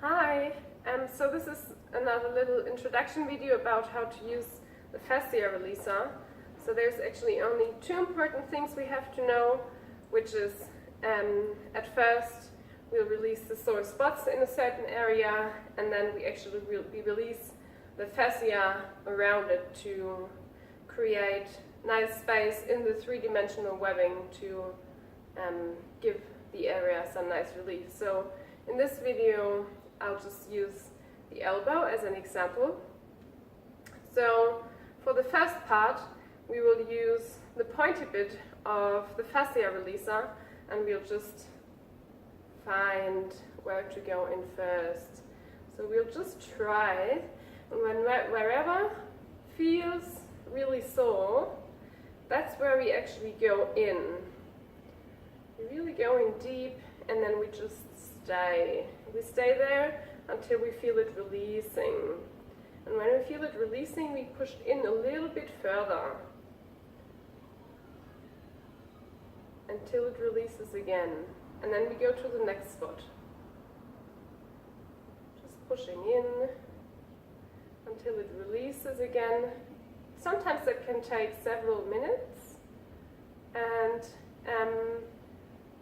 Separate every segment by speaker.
Speaker 1: Hi, so this is another little introduction video about how to use the Fascia-Releaser. So there's actually only two important things we have to know, which is at first we'll release the sore spots in a certain area, and then we actually release the fascia around it to create nice space in the three-dimensional webbing to give the area some nice relief. So in this video I'll just use the elbow as an example. So for the first part we will use the pointy bit of the Fascia-Releaser, and we'll just find where to go in first. So we'll just try, and wherever feels really sore, that's where we actually go in. We really go in deep, and then we just stay. We stay there until we feel it releasing. And when we feel it releasing, we push in a little bit further until it releases again. And then we go to the next spot. Just pushing in until it releases again. Sometimes that can take several minutes. And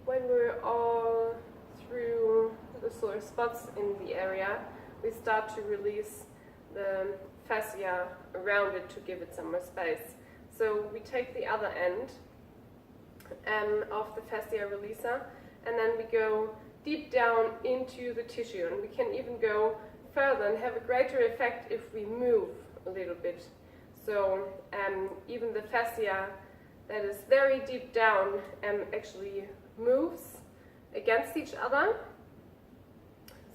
Speaker 1: when we're all through the sore spots in the area, we start to release the fascia around it to give it some more space. So we take the other end of the Fascia-Releaser, and then we go deep down into the tissue, and we can even go further and have a greater effect if we move a little bit. So even the fascia that is very deep down actually moves against each other.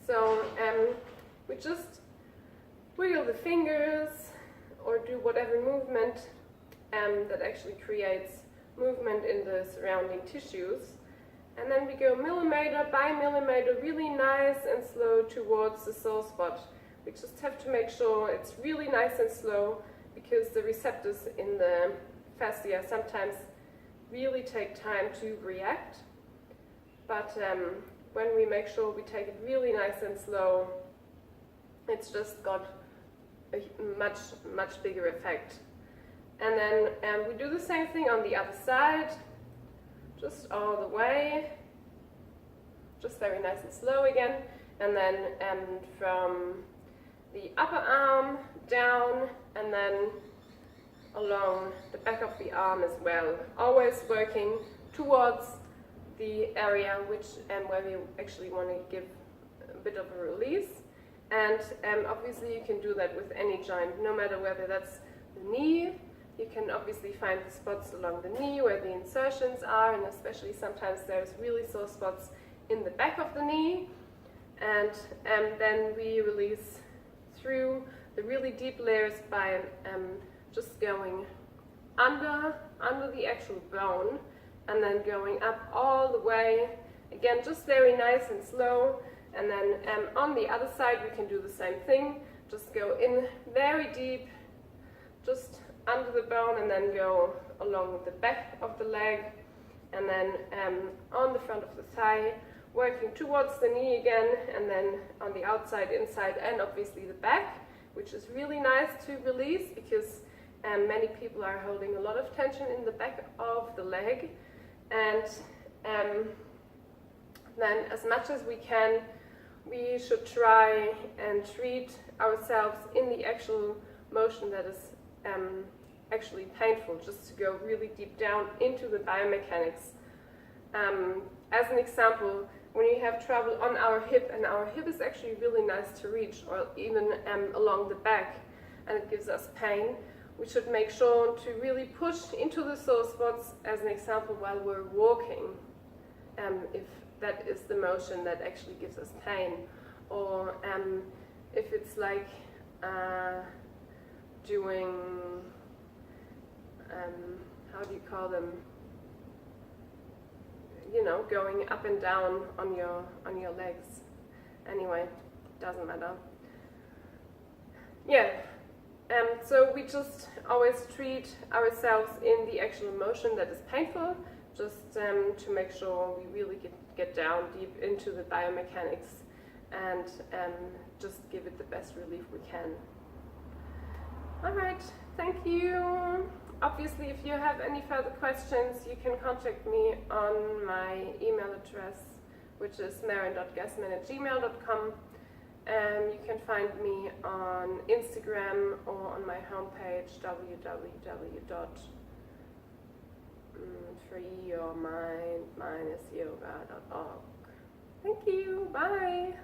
Speaker 1: So we just wiggle the fingers or do whatever movement that actually creates movement in the surrounding tissues. And then we go millimeter by millimeter, really nice and slow towards the sore spot. We just have to make sure it's really nice and slow, because the receptors in the fascia sometimes really take time to react. But when we make sure we take it really nice and slow, it's just got a much bigger effect. And then we do the same thing on the other side, just all the way, just very nice and slow again. And then from the upper arm down, and then along the back of the arm as well, always working towards the area where we actually want to give a bit of a release. And obviously you can do that with any joint, no matter whether that's the knee. You can obviously find the spots along the knee where the insertions are, and especially sometimes there's really sore spots in the back of the knee. And then we release through the really deep layers by just going under the actual bone, and then going up all the way, again just very nice and slow. And then on the other side we can do the same thing, just go in very deep, just under the bone, and then go along the back of the leg, and then on the front of the thigh, working towards the knee again, and then on the outside, inside, and obviously the back, which is really nice to release, because many people are holding a lot of tension in the back of the leg. And then as much as we can, we should try and treat ourselves in the actual motion that is actually painful, just to go really deep down into the biomechanics. As an example, when you have trouble on our hip, and our hip is actually really nice to reach, or even along the back, and it gives us pain, we should make sure to really push into the sore spots, as an example, while we're walking, if that is the motion that actually gives us pain. Or if it's like doing, how do you call them, you know, going up and down on your legs. Anyway, doesn't matter. Yeah, so we just always treat ourselves in the actual motion that is painful, just to make sure we really get down deep into the biomechanics and just give it the best relief we can. Alright, thank you. Obviously, if you have any further questions, you can contact me on my email address, which is marin.gassman@gmail.com. You can find me on Instagram or on my homepage www.freeyourmind-yoga.org. Thank you. Bye.